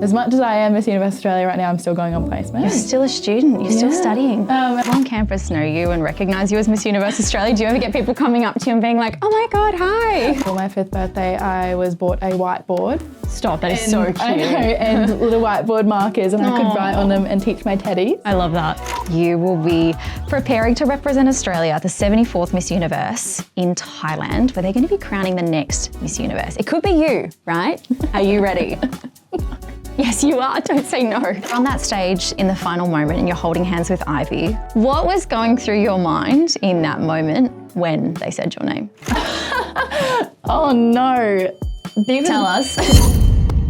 As much as I am Miss Universe Australia right now, I'm still going on placement. You're still a student, you're still studying. On campus know you and recognise you as Miss Universe Australia. Do you ever get people coming up to you and being like, oh my God, hi? For my 5th birthday, I was bought a whiteboard. Stop, that is so cute. I know, and little whiteboard markers, and I could write on them and teach my teddies. I love that. You will be preparing to represent Australia at the 74th Miss Universe in Thailand, where they're going to be crowning the next Miss Universe. It could be you, right? Are you ready? Yes, you are. Don't say no. On that stage in the final moment and you're holding hands with Ivy, what was going through your mind in that moment when they said your name? Oh no. Tell us.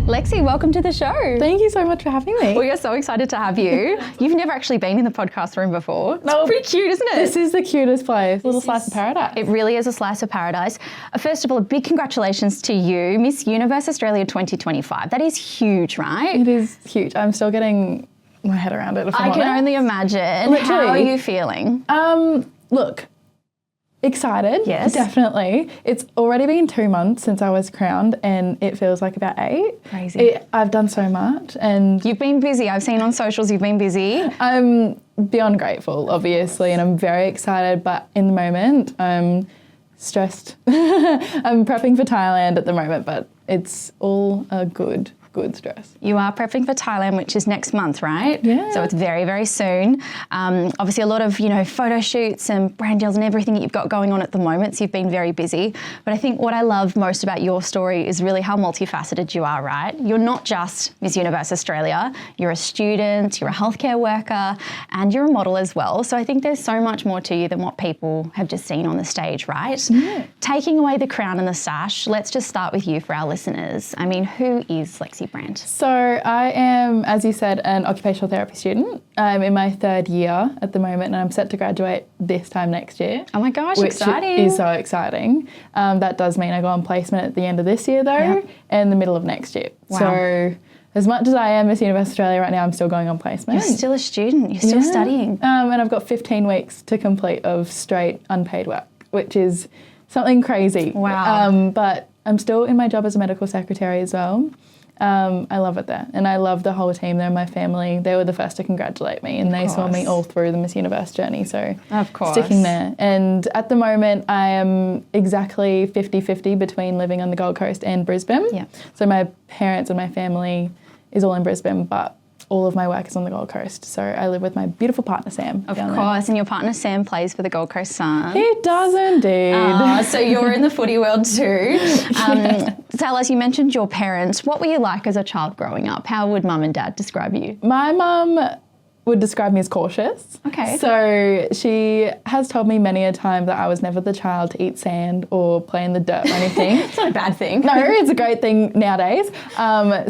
Lexie, welcome to the show. Thank you so much for having me. We are so excited to have you. You've never actually been in the podcast room before. It's pretty cute, isn't it? This is the cutest place. Little slice of paradise. It really is a slice of paradise. First of all, a big congratulations to you, Miss Universe Australia 2025. That is huge, right? It is huge. I'm still getting my head around it, if I'm I can honest. only imagine. Literally. How are you feeling? Look, excited, Yes. definitely. It's already been 2 months since I was crowned and it feels like about 8. Crazy. I've done so much and You've been busy. I've seen on socials you've been busy. I'm beyond grateful, obviously, and I'm very excited, but in the moment, I'm stressed. I'm prepping for Thailand at the moment, but it's all a good stress. You are prepping for Thailand, which is next month, right? Yeah. So it's very, very soon. Obviously a lot of, photo shoots and brand deals and everything that you've got going on at the moment. So you've been very busy. But I think what I love most about your story is really how multifaceted you are, right? You're not just Miss Universe Australia. You're a student, you're a healthcare worker, and you're a model as well. So I think there's so much more to you than what people have just seen on the stage, right? Yeah. Taking away the crown and the sash, let's just start with you for our listeners. I mean, who is Lexie Brantt? So I am, as you said, an occupational therapy student. I'm in my 3rd year at the moment and I'm set to graduate this time next year. Oh my gosh, which exciting. is so exciting. That does mean I go on placement at the end of this year though, and the middle of next year. Wow. So as much as I am Miss Universe Australia right now, I'm still going on placement. You're still a student, you're still studying. And I've got 15 weeks to complete of straight unpaid work, which is something crazy. Wow. But I'm still in my job as a medical secretary as well. I love it there, and I love the whole team. They're my family. They were the first to congratulate me, and they saw me all through the Miss Universe journey, so of course, sticking there. And at the moment, I am exactly 50-50 between living on the Gold Coast and Brisbane. Yeah. So my parents and my family is all in Brisbane, but all of my work is on the Gold Coast. So I live with my beautiful partner, Sam. Of course, and your partner Sam plays for the Gold Coast Sun. He does indeed. So you're in the footy world too. Tell us, you mentioned your parents. What were you like as a child growing up? How would mum and dad describe you? My mum would describe me as cautious. Okay. So she has told me many a time that I was never the child to eat sand or play in the dirt or anything. It's not a bad thing. No, it's a great thing nowadays.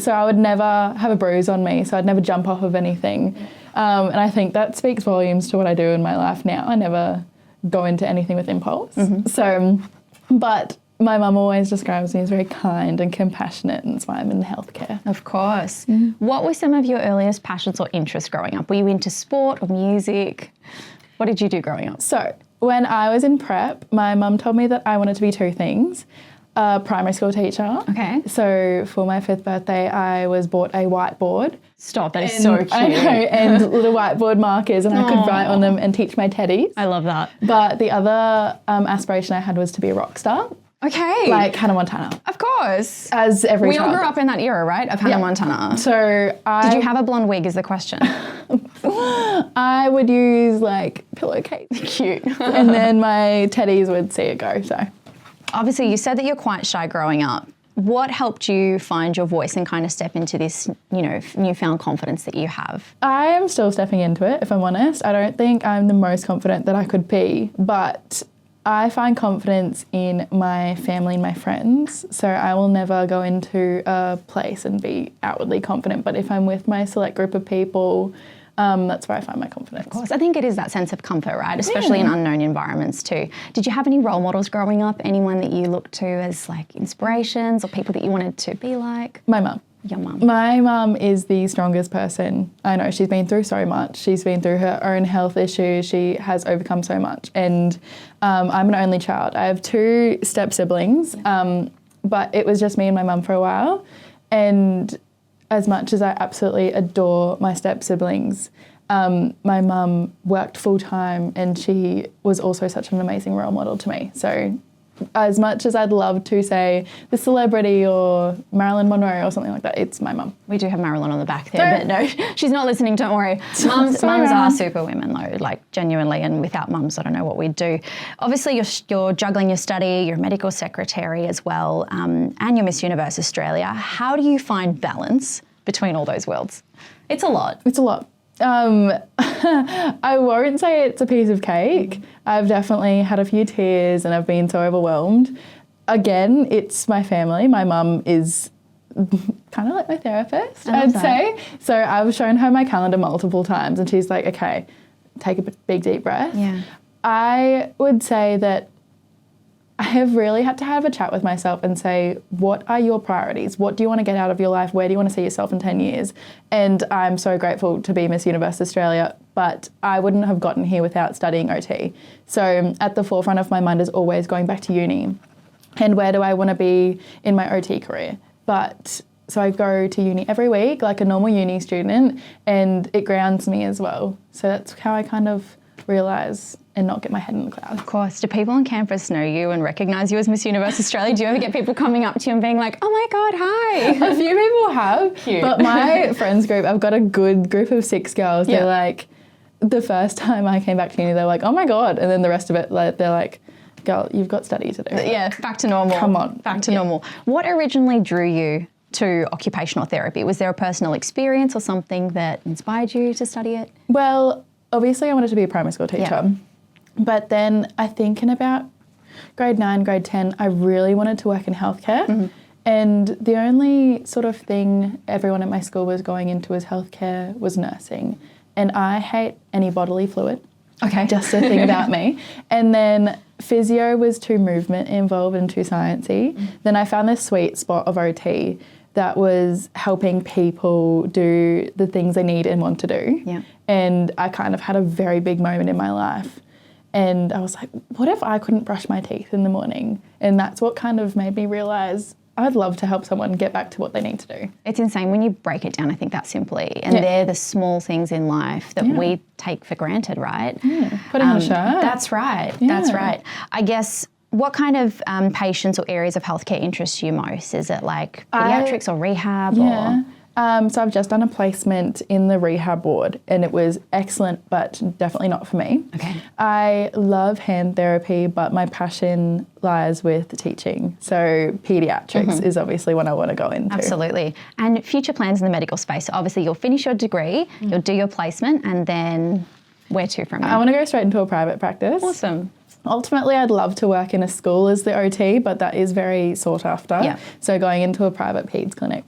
So I would never have a bruise on me, so I'd never jump off of anything. And I think that speaks volumes to what I do in my life now. I never go into anything with impulse. So, but my mum always describes me as very kind and compassionate, and that's why I'm in healthcare. Of course. What were some of your earliest passions or interests growing up? Were you into sport or music? What did you do growing up? So when I was in prep, my mum told me that I wanted to be 2 things. A primary school teacher. Okay. So for my 5th birthday, I was bought a whiteboard. Stop, that is so cute. I know, and little whiteboard markers, and I could write on them and teach my teddies. I love that. But the other aspiration I had was to be a rock star. Okay. Like Hannah Montana. Of course. As every We child. all grew up in that era, right? Of Hannah Montana. So Did you have a blonde wig is the question. I would use like pillowcase. Cute. And then my teddies would see it go, so. Obviously, you said that you're quite shy growing up. What helped you find your voice and kind of step into this, newfound confidence that you have? I am still stepping into it, if I'm honest. I don't think I'm the most confident that I could be, but I find confidence in my family and my friends. So I will never go into a place and be outwardly confident, but if I'm with my select group of people, that's where I find my confidence. Of course, I think it is that sense of comfort, right? Especially in unknown environments too. Did you have any role models growing up? Anyone that you looked to as like inspirations or people that you wanted to be like? My mum. Your mum. My mum is the strongest person I know. She's been through so much. She's been through her own health issues. She has overcome so much. And I'm an only child. I have 2 step siblings, but it was just me and my mum for a while. And as much as I absolutely adore my step-siblings, my mum worked full-time and she was also such an amazing role model to me. So as much as I'd love to say the celebrity or Marilyn Monroe or something like that, it's my mum. We do have Marilyn on the back there, but no, she's not listening, don't worry. Mums are super women though, like genuinely, and without mums, I don't know what we'd do. Obviously, you're juggling your study, you're a medical secretary as well, and you're Miss Universe Australia. How do you find balance between all those worlds? It's a lot. It's a lot. I won't say it's a piece of cake. I've definitely had a few tears and I've been so overwhelmed. Again, it's my family. My mum is kind of like my therapist, I'd say. So I've shown her my calendar multiple times and she's like, okay, take a big deep breath. Yeah. I would say that I have really had to have a chat with myself and say, what are your priorities? What do you want to get out of your life? Where do you want to see yourself in 10 years? And I'm so grateful to be Miss Universe Australia, but I wouldn't have gotten here without studying OT. So at the forefront of my mind is always going back to uni. And where do I want to be in my OT career? But so I go to uni every week like a normal uni student, and it grounds me as well. So that's how I kind of realise and not get my head in the clouds. Of course. Do people on campus know you and recognise you as Miss Universe Australia? Do you ever get people coming up to you and being like, oh my God, hi? A few people have. Cute. But my friends group, I've got a good group of 6 girls. Yeah. They're like, the first time I came back to uni, they're like, oh my God. And then the rest of it, they're like, girl, you've got study to do. Yeah, back to normal. Come on. Back to normal. What originally drew you to occupational therapy? Was there a personal experience or something that inspired you to study it? Well, obviously I wanted to be a primary school teacher. Yeah. But then I think in about grade 9, grade 10, I really wanted to work in healthcare. Mm-hmm. And the only sort of thing everyone at my school was going into as healthcare was nursing. And I hate any bodily fluid. Okay. Just a thing about me. And then physio was too movement involved and too sciencey. Mm-hmm. Then I found this sweet spot of OT that was helping people do the things they need and want to do. Yeah. And I kind of had a very big moment in my life. And I was like, what if I couldn't brush my teeth in the morning? And that's what kind of made me realise I'd love to help someone get back to what they need to do. It's insane when you break it down, I think that simply. And they're the small things in life that we take for granted, right? Yeah. Putting on a shirt. That's right. Yeah. That's right. I guess, what kind of patients or areas of healthcare interest you most? Is it like paediatrics or rehab? Yeah. So I've just done a placement in the rehab ward and it was excellent, but definitely not for me. Okay. I love hand therapy, but my passion lies with teaching. So paediatrics is obviously what I want to go into. Absolutely. And future plans in the medical space. So obviously you'll finish your degree, you'll do your placement, and then where to from there? I want to go straight into a private practice. Awesome. Ultimately, I'd love to work in a school as the OT, but that is very sought after. Yeah. So going into a private peds clinic.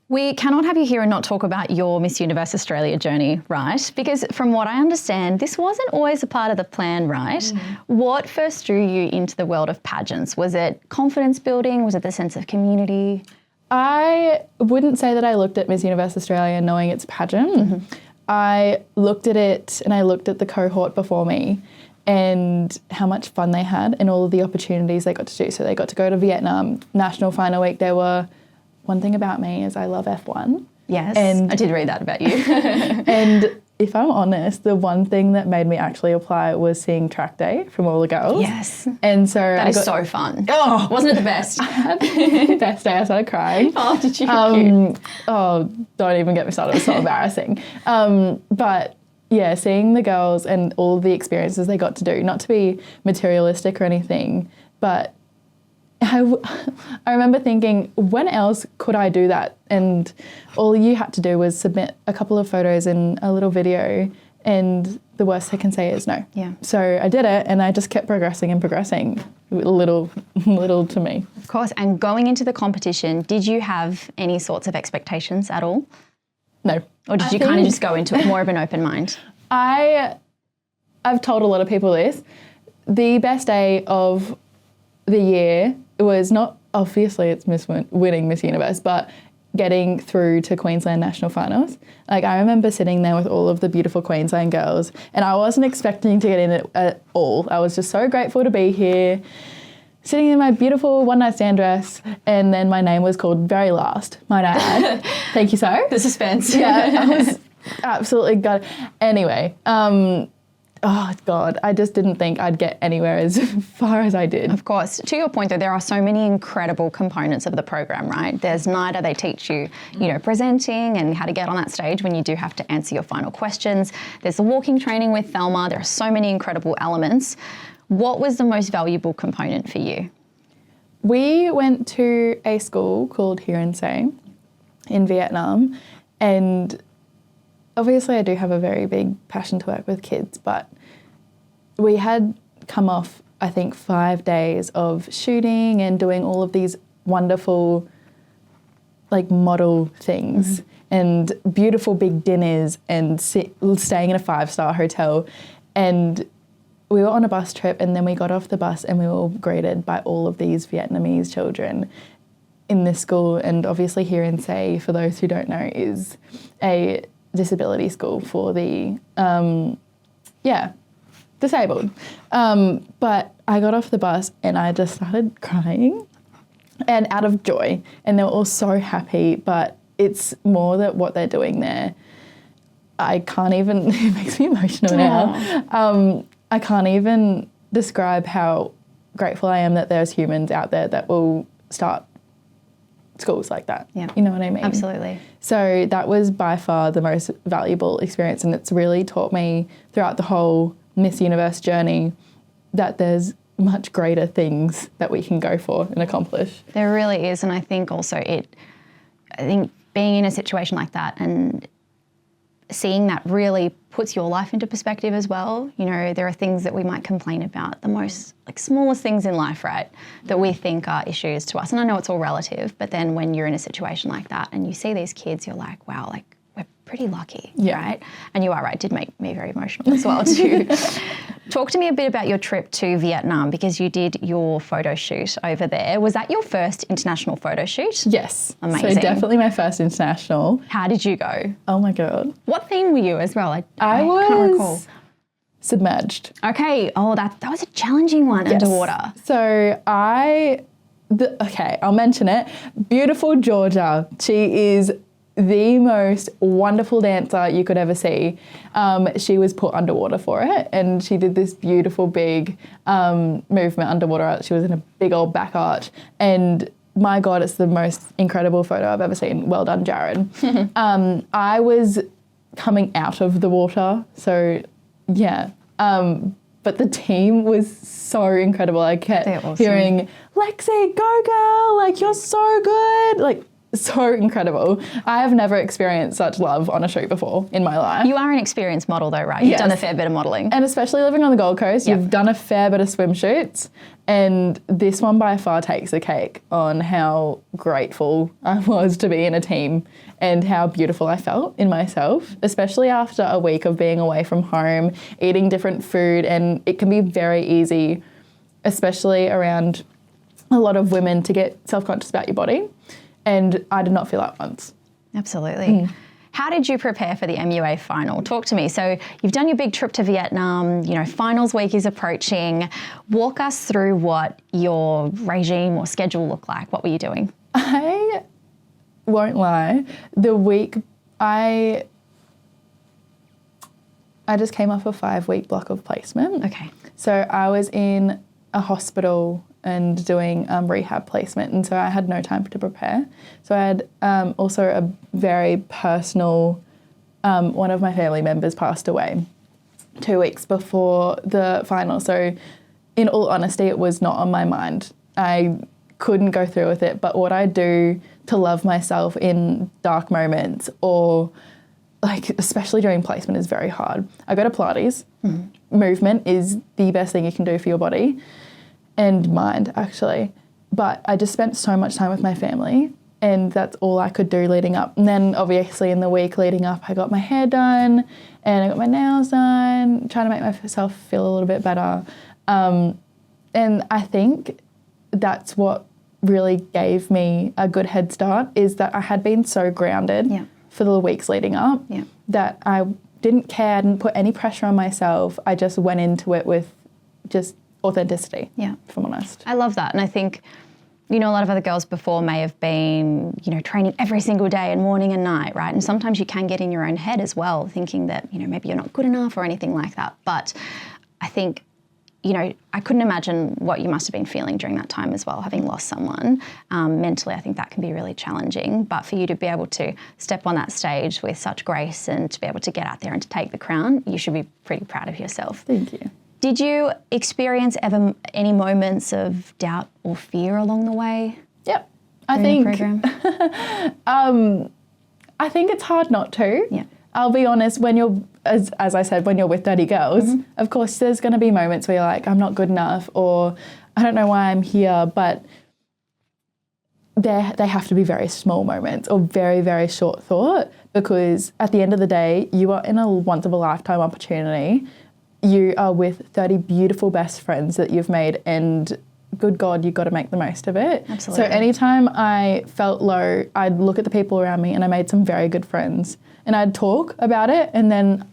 We cannot have you here and not talk about your Miss Universe Australia journey, right? Because from what I understand, this wasn't always a part of the plan, right? What first drew you into the world of pageants? Was it confidence building? Was it the sense of community? I wouldn't say that I looked at Miss Universe Australia knowing it's a pageant. I looked at it and I looked at the cohort before me and how much fun they had and all of the opportunities they got to do. So they got to go to Vietnam, National Final Week. There were... One thing about me is I love F1. Yes, and I did read that about you. And if I'm honest, the one thing that made me actually apply was seeing track day from all the girls. Yes. And so that is so fun. Oh, wasn't it the best? I had the best day. I started crying. Oh, did you? Oh, don't even get me started. It was so embarrassing. But yeah, seeing the girls and all the experiences they got to do, not to be materialistic or anything, but I remember thinking, when else could I do that? And all you had to do was submit a couple of photos and a little video, and the worst I can say is no. Yeah. So I did it, and I just kept progressing and progressing, little to me. Of course. And going into the competition, did you have any sorts of expectations at all? No. Or did you kind of just go into it more of an open mind? I've told a lot of people this. The best day of the year was not, obviously it's winning Miss Universe, but getting through to Queensland National Finals. Like, I remember sitting there with all of the beautiful Queensland girls and I wasn't expecting to get in it at all. I was just so grateful to be here, sitting in my beautiful one-night stand dress, and then my name was called very last, might I add. Thank you, so. The suspense. Yeah, I was absolutely gutted. Anyway, oh God, I just didn't think I'd get anywhere as far as I did. Of course. To your point though, there are so many incredible components of the program, right? There's NIDA, they teach you, presenting and how to get on that stage when you do have to answer your final questions. There's the walking training with Thelma. There are so many incredible elements. What was the most valuable component for you? We went to a school called Huron Say in Vietnam, and obviously I do have a very big passion to work with kids, but we had come off, I think, 5 days of shooting and doing all of these wonderful model things and beautiful big dinners and staying in a 5-star hotel. And we were on a bus trip, and then we got off the bus and we were greeted by all of these Vietnamese children in this school. And obviously Huron Say, for those who don't know, is a disability school for the, disabled. But I got off the bus and I just started crying and out of joy. And they were all so happy, but it's more that what they're doing there, I can't even, it makes me emotional now. I can't even describe how grateful I am that there's humans out there that will start schools like that. Yeah. You know what I mean? Absolutely. So that was by far the most valuable experience, and it's really taught me throughout the whole Miss Universe journey that there's much greater things that we can go for and accomplish. There really is, and I think also being in a situation like that and seeing that really puts your life into perspective as well. There are things that we might complain about, the most smallest things in life, right, that we think are issues to us. And I know it's all relative, but then when you're in a situation like that and you see these kids, you're like, wow, we're pretty lucky, right? And you are right, it did make me very emotional as well too. Talk to me a bit about your trip to Vietnam, because you did your photo shoot over there. Was that your first international photo shoot? Yes. Amazing. So definitely my first international. How did you go? Oh my God. What theme were you as well? I was can't recall. Submerged. Okay. Oh, that was a challenging one, underwater. So I'll mention it. Beautiful Georgia. She is the most wonderful dancer you could ever see. She was put underwater for it, and she did this beautiful big movement underwater. She was in a big old back arch, and my God, it's the most incredible photo I've ever seen. Well done, Jared. I was coming out of the water, so yeah. But the team was so incredible. I kept hearing, Lexie, go girl, you're so good. So incredible. I have never experienced such love on a shoot before in my life. You are an experienced model though, right? You've done a fair bit of modelling. And especially living on the Gold Coast, you've done a fair bit of swim shoots, and this one by far takes the cake on how grateful I was to be in a team and how beautiful I felt in myself, especially after a week of being away from home, eating different food, and it can be very easy, especially around a lot of women, to get self-conscious about your body. And I did not feel that once. Absolutely. How did you prepare for the MUA final? Talk to me. So you've done your big trip to Vietnam, finals week is approaching. Walk us through what your regime or schedule looked like. What were you doing? I won't lie. The week I just came off a 5-week block of placement. Okay. So I was in a hospital and doing rehab placement, and so I had no time to prepare. So I had also a very personal, one of my family members passed away 2 weeks before the final. So in all honesty, it was not on my mind. I couldn't go through with it, but what I do to love myself in dark moments, or especially during placement, is very hard. I go to Pilates. Movement is the best thing you can do for your body and mind, actually. But I just spent so much time with my family, and that's all I could do leading up. And then obviously in the week leading up, I got my hair done and I got my nails done, trying to make myself feel a little bit better. And I think that's what really gave me a good head start, is that I had been so grounded for the weeks leading up that I didn't care, I didn't put any pressure on myself. I just went into it with just authenticity, if I'm honest. I love that. And I think, you know, a lot of other girls before may have been, you know, training every single day and morning and night, right? And sometimes you can get in your own head as well, thinking that, you know, maybe you're not good enough or anything like that. But I think, you know, I couldn't imagine what you must have been feeling during that time as well, having lost someone. Mentally, I think that can be really challenging. But for you to be able to step on that stage with such grace and to be able to get out there and to take the crown, you should be pretty proud of yourself. Thank you. Did you experience ever any moments of doubt or fear along the way? Yep. I think it's hard not to. Yeah. I'll be honest, when you're, as I said, when you're with 30 girls, of course there's going to be moments where you're like, I'm not good enough, or I don't know why I'm here, but they have to be very small moments or very, very short thought, because at the end of the day, you are in a once of a lifetime opportunity. You are with 30 beautiful best friends that you've made, and good God, you've got to make the most of it. Absolutely. So anytime I felt low, I'd look at the people around me, and I made some very good friends, and I'd talk about it, and then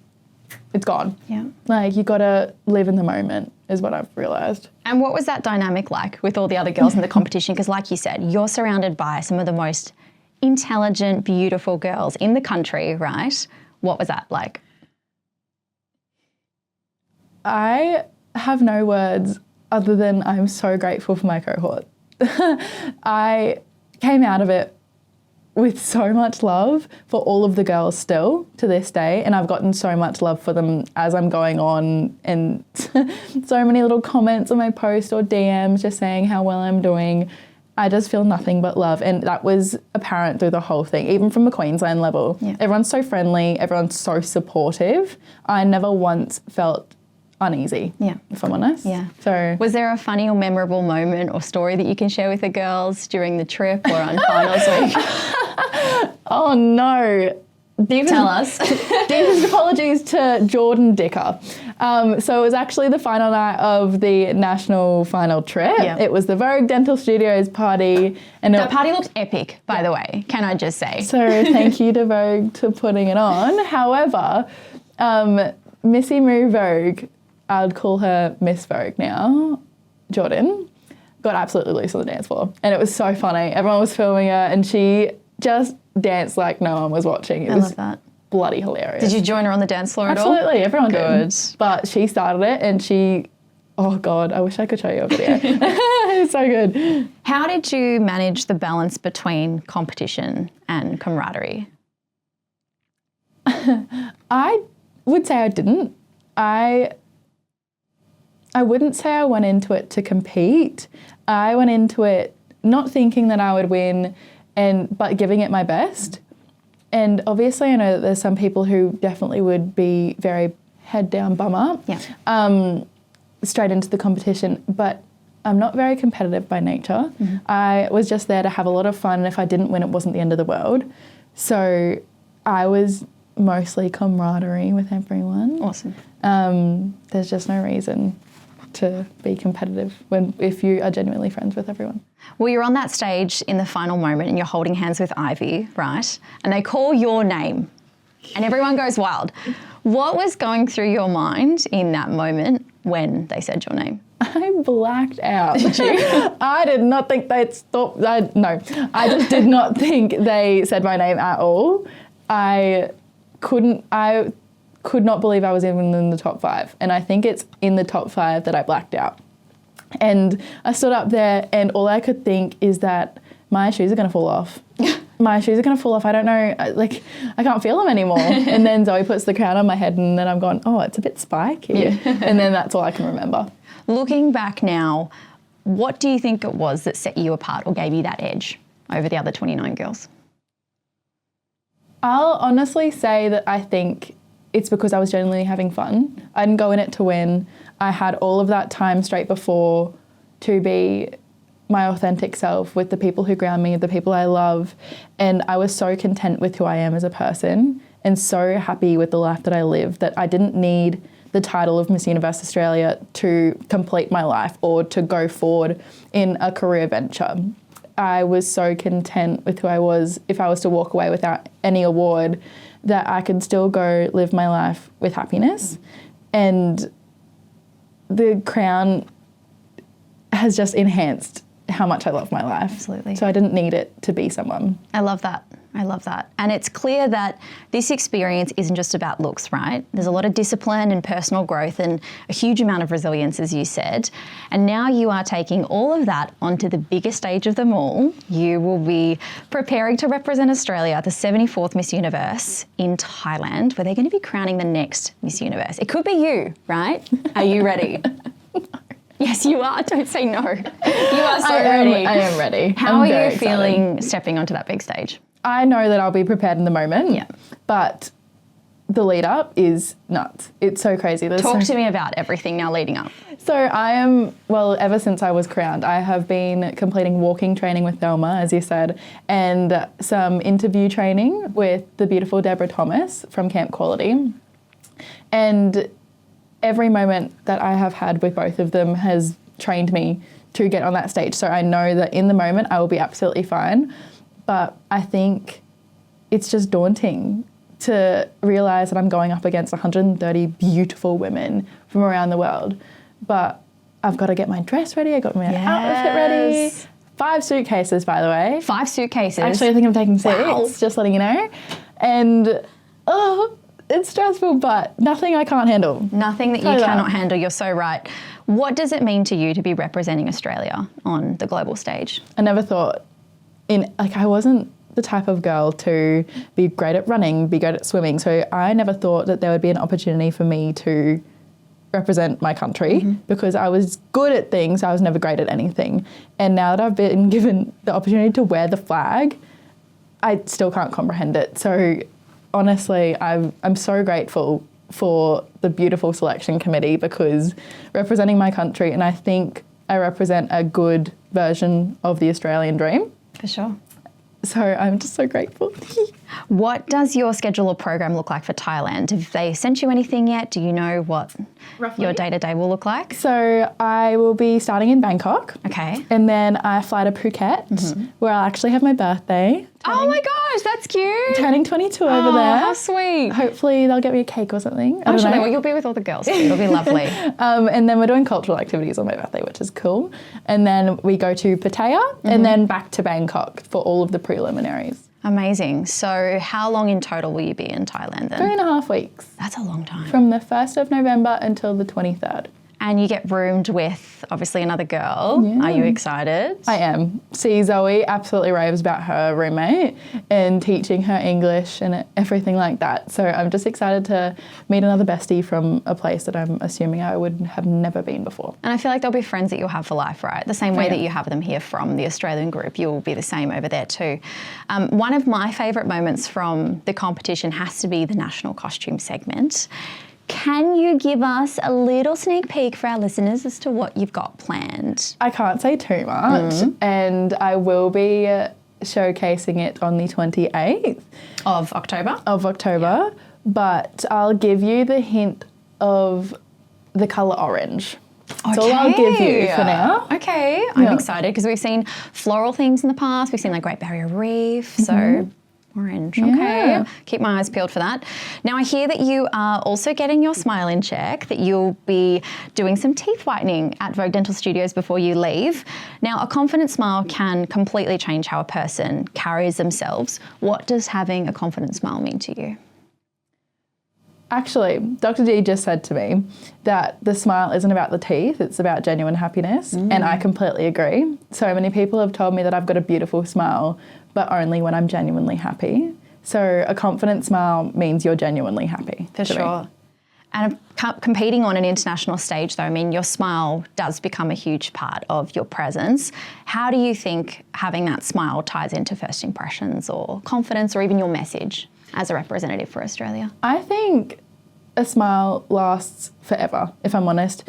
it's gone. Yeah. Like, you got to live in the moment is what I've realised. And what was that dynamic like with all the other girls in the competition? Because like you said, you're surrounded by some of the most intelligent, beautiful girls in the country, right? What was that like? I have no words other than I'm so grateful for my cohort. I came out of it with so much love for all of the girls still to this day, and I've gotten so much love for them as I'm going on, and so many little comments on my post or DMs just saying how well I'm doing. I just feel nothing but love, and that was apparent through the whole thing, even from the Queensland level. Yeah. Everyone's so friendly, everyone's so supportive. I never once felt uneasy, if I'm honest. Yeah. So, was there a funny or memorable moment or story that you can share with the girls during the trip or on finals week? Oh no. Tell us. Deepest apologies to Jordan Dicker. So it was actually the final night of the national final trip. Yeah. It was the Vogue Dental Studios party. And that party looked epic, by the way, can I just say. So thank you to Vogue for putting it on. However, Missy Moo Vogue, I'd call her Miss Vogue now, Jordan, got absolutely loose on the dance floor. And it was so funny. Everyone was filming her, and she just danced like no one was watching. It was bloody hilarious. Did you join her on the dance floor at all? Absolutely, everyone did. But she started it, and she, oh God, I wish I could show you a video. It's so good. How did you manage the balance between competition and camaraderie? I would say I didn't. I wouldn't say I went into it to compete. I went into it not thinking that I would win, but giving it my best. And obviously I know that there's some people who definitely would be very head down, bum up, straight into the competition. But I'm not very competitive by nature. I was just there to have a lot of fun, and if I didn't win, it wasn't the end of the world. So I was mostly camaraderie with everyone. Awesome. There's just no reason to be competitive if you are genuinely friends with everyone. Well, you're on that stage in the final moment and you're holding hands with Ivy, right? And they call your name and everyone goes wild. What was going through your mind in that moment when they said your name? I blacked out. Did you? I did not think they'd stop. No, I just did not think they said my name at all. I could not believe I was even in the top 5. And I think it's in the top 5 that I blacked out. And I stood up there, and all I could think is that my shoes are going to fall off. My shoes are going to fall off. I don't know, like, I can't feel them anymore. And then Zoe puts the crown on my head, and then I'm going, oh, it's a bit spiky. Yeah. And then that's all I can remember. Looking back now, what do you think it was that set you apart or gave you that edge over the other 29 girls? I'll honestly say that I think it's because I was genuinely having fun. I didn't go in it to win. I had all of that time straight before to be my authentic self with the people who ground me, the people I love. And I was so content with who I am as a person and so happy with the life that I live that I didn't need the title of Miss Universe Australia to complete my life or to go forward in a career venture. I was so content with who I was if I was to walk away without any award, that I could still go live my life with happiness. And the crown has just enhanced how much I love my life. Absolutely. So I didn't need it to be someone. I love that. I love that. And it's clear that this experience isn't just about looks, right? There's a lot of discipline and personal growth and a huge amount of resilience, as you said. And now you are taking all of that onto the biggest stage of them all. You will be preparing to represent Australia at the 74th Miss Universe in Thailand, where they're going to be crowning the next Miss Universe. It could be you, right? Are you ready? Yes, you are. Don't say no. You are so ready. I am ready. How are you feeling stepping onto that big stage? I know that I'll be prepared in the moment, but the lead up is nuts. It's so crazy. Talk to me about everything now leading up. So I am, well, ever since I was crowned, I have been completing walking training with Thelma, as you said, and some interview training with the beautiful Deborah Thomas from Camp Quality. And every moment that I have had with both of them has trained me to get on that stage. So I know that in the moment I will be absolutely fine. But I think it's just daunting to realise that I'm going up against 130 beautiful women from around the world. But I've got to get my dress ready, I've got my outfit ready. 5 suitcases, by the way. 5 suitcases? Actually, I think I'm taking 6, wow. Just letting you know. And, it's stressful, but nothing I can't handle. Nothing that you cannot handle, you're so right. What does it mean to you to be representing Australia on the global stage? I never thought I wasn't the type of girl to be great at running, be great at swimming. So I never thought that there would be an opportunity for me to represent my country because I was good at things. I was never great at anything. And now that I've been given the opportunity to wear the flag, I still can't comprehend it. So honestly, I'm so grateful for the beautiful selection committee because representing my country, and I think I represent a good version of the Australian dream. For sure. So I'm just so grateful. What does your schedule or program look like for Thailand? Have they sent you anything yet? Do you know what your day-to-day will look like? So I will be starting in Bangkok. Okay. And then I fly to Phuket, where I'll actually have my birthday. Oh my gosh, that's cute. Turning 22 over there. How sweet. Hopefully they'll get me a cake or something. I'm sure they will. You'll be with all the girls too. It'll be lovely. And then we're doing cultural activities on my birthday, which is cool. And then we go to Pattaya and then back to Bangkok for all of the preliminaries. Amazing. So how long in total will you be in Thailand then? 3.5 weeks. That's a long time. From the 1st of November until the 23rd. And you get roomed with, obviously, another girl. Yeah. Are you excited? I am. See, Zoe absolutely raves about her roommate and teaching her English and everything like that. So I'm just excited to meet another bestie from a place that I'm assuming I would have never been before. And I feel like there'll be friends that you'll have for life, right? The same way that you have them here from the Australian group, you'll be the same over there too. One of my favourite moments from the competition has to be the national costume segment. Can you give us a little sneak peek for our listeners as to what you've got planned? I can't say too much, and I will be showcasing it on the 28th of October. But I'll give you the hint of the colour orange. That's all I'll give you for now. Okay, I'm excited because we've seen floral themes in the past. We've seen like Great Barrier Reef, so orange. Okay, keep my eyes peeled for that. Now I hear that you are also getting your smile in check, that you'll be doing some teeth whitening at Vogue Dental Studios before you leave. Now a confident smile can completely change how a person carries themselves. What does having a confident smile mean to you? Actually, Dr. D just said to me that the smile isn't about the teeth, it's about genuine happiness, and I completely agree. So many people have told me that I've got a beautiful smile, but only when I'm genuinely happy. So a confident smile means you're genuinely happy. For sure. And competing on an international stage though, I mean, your smile does become a huge part of your presence. How do you think having that smile ties into first impressions or confidence or even your message as a representative for Australia? I think a smile lasts forever, if I'm honest.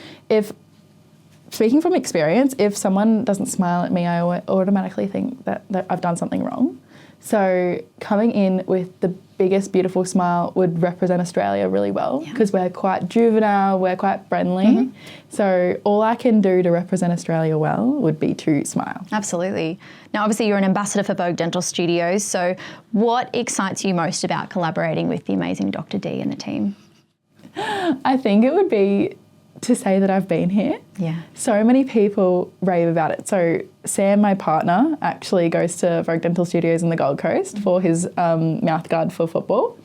Speaking from experience, if someone doesn't smile at me, I automatically think that I've done something wrong. So coming in with the biggest beautiful smile would represent Australia really well because we're quite juvenile, we're quite friendly. So all I can do to represent Australia well would be to smile. Absolutely. Now obviously you're an ambassador for Vogue Dental Studios, so what excites you most about collaborating with the amazing Dr. D and the team? I think it would be to say that I've been here. Yeah. So many people rave about it. So Sam, my partner, actually goes to Vogue Dental Studios in the Gold Coast for his mouth guard for football.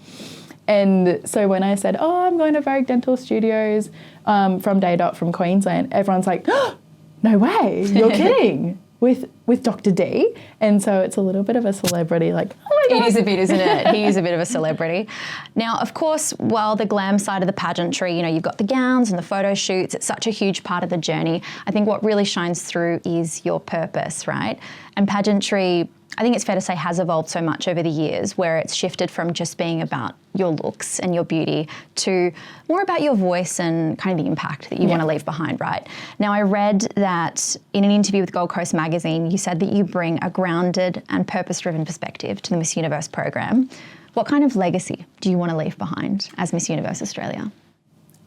And so when I said, oh, I'm going to Vogue Dental Studios from Daydot from Queensland, everyone's like, oh, no way, you're kidding, with Dr. D. And so it's a little bit of a celebrity, like, oh my God. It is a bit, isn't it? He is a bit of a celebrity. Now, of course, while the glam side of the pageantry, you know, you've got the gowns and the photo shoots, it's such a huge part of the journey. I think what really shines through is your purpose, right? And pageantry, I think it's fair to say, has evolved so much over the years, where it's shifted from just being about your looks and your beauty to more about your voice and kind of the impact that you want to leave behind, right? Now, I read that in an interview with Gold Coast Magazine, you said that you bring a grounded and purpose-driven perspective to the Miss Universe program. What kind of legacy do you want to leave behind as Miss Universe Australia?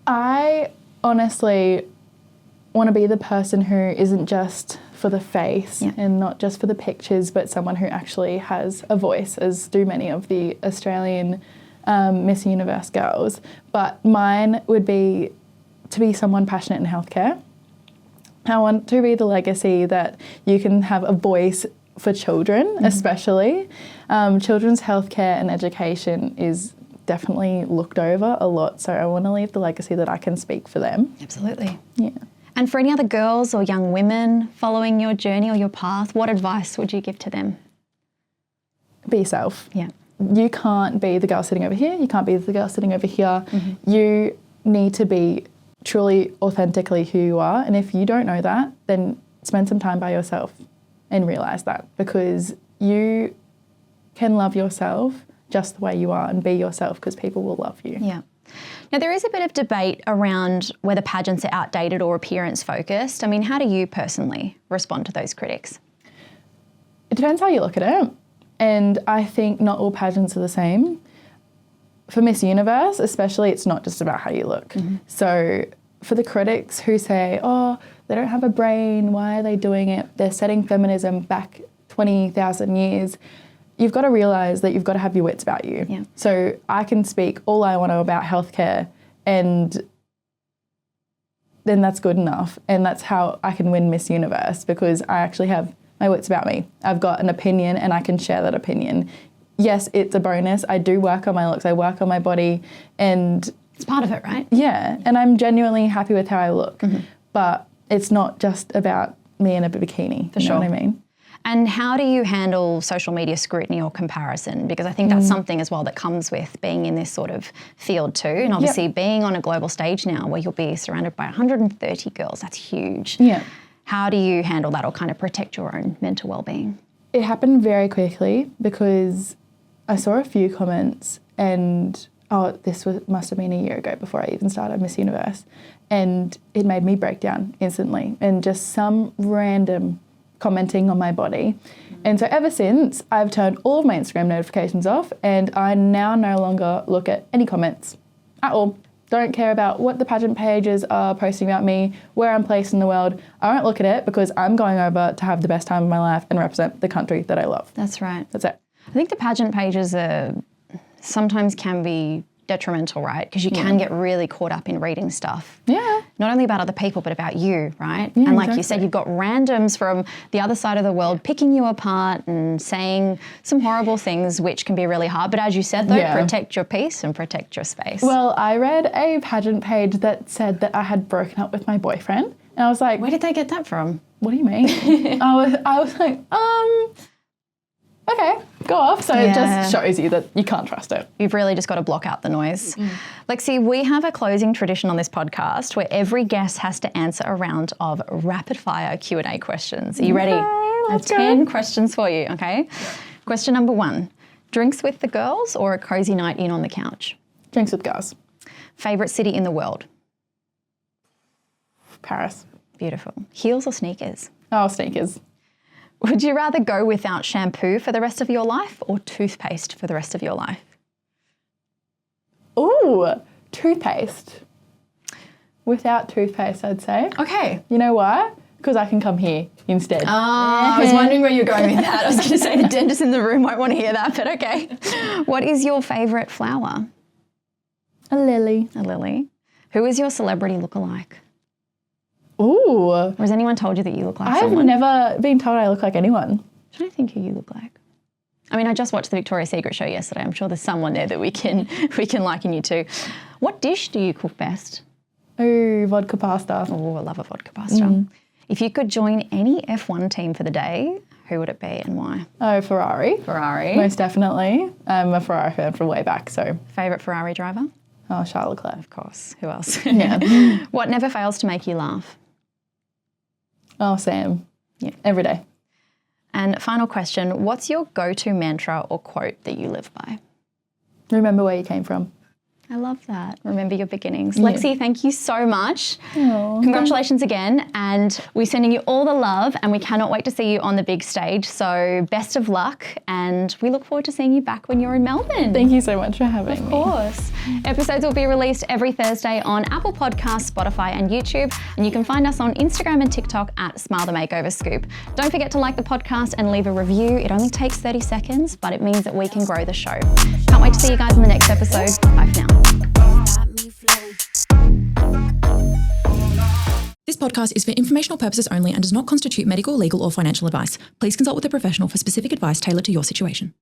I honestly want to be the person who isn't just for the face and not just for the pictures, but someone who actually has a voice, as do many of the Australian Miss Universe girls. But mine would be to be someone passionate in healthcare. I want to be the legacy that you can have a voice for children, especially. Children's healthcare and education is definitely looked over a lot, so I want to leave the legacy that I can speak for them. Absolutely. Yeah. And for any other girls or young women following your journey or your path, what advice would you give to them? Be yourself. Yeah. You can't be the girl sitting over here. You can't be the girl sitting over here. You need to be truly, authentically who you are. And if you don't know that, then spend some time by yourself and realise that, because you can love yourself just the way you are and be yourself, because people will love you. Yeah. Now, there is a bit of debate around whether pageants are outdated or appearance focused. I mean, how do you personally respond to those critics? It depends how you look at it. And I think not all pageants are the same. For Miss Universe, especially, it's not just about how you look. So for the critics who say, oh, they don't have a brain, why are they doing it? They're setting feminism back 20,000 years. You've got to realise that you've got to have your wits about you. Yeah. So I can speak all I want to about healthcare, and then that's good enough. And that's how I can win Miss Universe, because I actually have my wits about me. I've got an opinion and I can share that opinion. Yes, it's a bonus. I do work on my looks. I work on my body, and It's part of it, right? yeah, and I'm genuinely happy with how I look. But it's not just about me in a bikini. For you sure. know what I mean? And how do you handle social media scrutiny or comparison? Because I think that's something as well that comes with being in this sort of field too. And obviously being on a global stage now where you'll be surrounded by 130 girls, that's huge. Yeah. How do you handle that or kind of protect your own mental well-being? It happened very quickly, because I saw a few comments and, oh, must have been a year ago before I even started Miss Universe. And it made me break down instantly, and just some random commenting on my body. And so ever since, I've turned all of my Instagram notifications off, and I now no longer look at any comments at all. Don't care about what the pageant pages are posting about me, where I'm placed in the world. I won't look at it, because I'm going over to have the best time of my life and represent the country that I love. That's right. That's it. I think the pageant pages sometimes can be detrimental, right? Because you can get really caught up in reading stuff. Yeah. Not only about other people, but about you, right? Yeah, and like you exactly. said, you've got randoms from the other side of the world picking you apart and saying some horrible things, which can be really hard. But as you said, though, protect your peace and protect your space. Well, I read a pageant page that said that I had broken up with my boyfriend. And I was like, where did they get that from? what do you mean? I was like, okay, go off. So it just shows you that you can't trust it. You've really just got to block out the noise. Lexie, we have a closing tradition on this podcast where every guest has to answer a round of rapid fire Q&A questions. Are you ready? I have 10 questions for you, okay? Question number 1, drinks with the girls or a cozy night in on the couch? Drinks with girls. Favourite city in the world? Paris. Beautiful. Heels or sneakers? Oh, sneakers. Would you rather go without shampoo for the rest of your life or toothpaste for the rest of your life? Ooh, toothpaste. Without toothpaste, I'd say. Okay. You know why? Because I can come here instead. I was wondering where you were going with that. I was going to say the dentist in the room might want to hear that, but okay. What is your favourite flower? A lily. A lily. Who is your celebrity lookalike? Ooh. Or has anyone told you that you look like I've someone? never been told I look like anyone. I'm trying to think who you look like. I mean, I just watched the Victoria's Secret show yesterday. I'm sure there's someone there that we can liken you to. What dish do you cook best? Ooh, vodka pasta. Oh, I love a vodka pasta. If you could join any F1 team for the day, who would it be and why? Oh, Ferrari. Ferrari. Most definitely. I'm a Ferrari fan from way back, so. Favourite Ferrari driver? Oh, Charles Leclerc. Of course. Who else? Yeah. What never fails to make you laugh? Oh, Sam. Yeah. Every day. And final question, what's your go-to mantra or quote that you live by? Remember where you came from. I love that. Remember your beginnings. Lexie, thank you so much. Oh, Congratulations again. And we're sending you all the love and we cannot wait to see you on the big stage. So best of luck and we look forward to seeing you back when you're in Melbourne. Thank you so much for having me. Of course. Episodes will be released every Thursday on Apple Podcasts, Spotify and YouTube. And you can find us on Instagram and TikTok at Smile the Makeover Scoop. Don't forget to like the podcast and leave a review. It only takes 30 seconds, but it means that we can grow the show. Can't wait to see you guys in the next episode. Bye for now. This podcast is for informational purposes only and does not constitute medical, legal, or financial advice. Please consult with a professional for specific advice tailored to your situation.